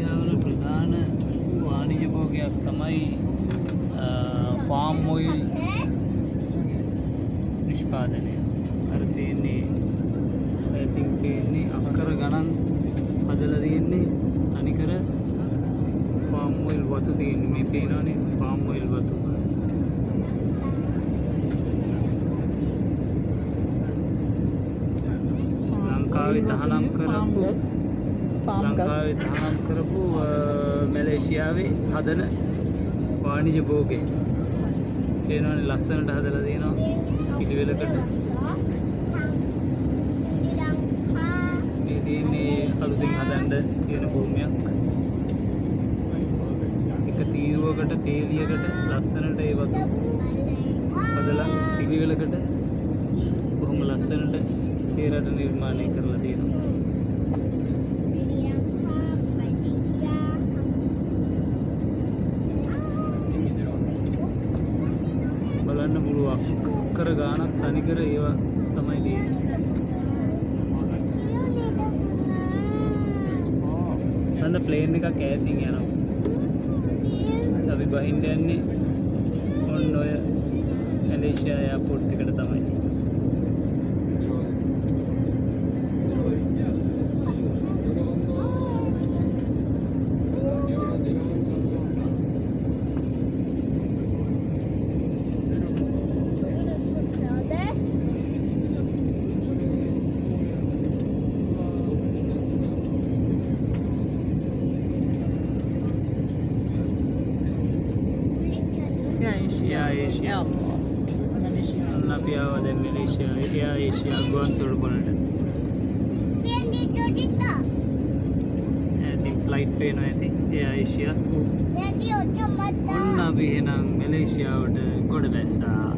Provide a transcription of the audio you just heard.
මැලේසියාවල ප්‍රධාන වාණිජ භෝගයක් තමයි ෆාම් ඔයිල් නිෂ්පාදනය. අර තියෙන්නේ ඉතින් පේන්නේ අක්කර ගණන් හදලා තියෙන්නේ තනිකර ෆාම් ඔයිල් වතු තියෙන්නේ. මේ පේනවනේ ෆාම් ඔයිල් වතු. ලංකාවේ තහනම් කරපු මැලේසියාවේ හදන වාණිජ භෝගය. පේනවනේ ලස්සනට හදලා තියෙනවා පිළිවෙලකට. මේ තියෙන්නේ අලුතින් හදන්න තියෙන භූමියක්. එක තීරුවකට පේලියකට ලස්සනට ඒ වතු හදලා පිළිවෙලකට බොහොම ලස්සනට ඒ රට නිර්මාණය කරලා තියෙනවා. බලන්න මුළු අක්කර ගානක් තනිකර ඒවා තමයි තියෙන්නේ. අන්න ප්ලේන් එකක් ඈතින් යනවා. අපි බහින්න යන්නේ ඔන්න ඔය මැලේසියා එයාපෝට් එකට තමයි. Asia අන්න අපි ආවා දැන් මැලේසියා ඒෂියා ගුවන්තොටුපළට. ඉතින් ෆ්ලයිට් පේනවා ඇති එයා ඒෂියා. ඔන්න අපි එහෙනම් මැලේසියාවට ගොඩ බැස්සා.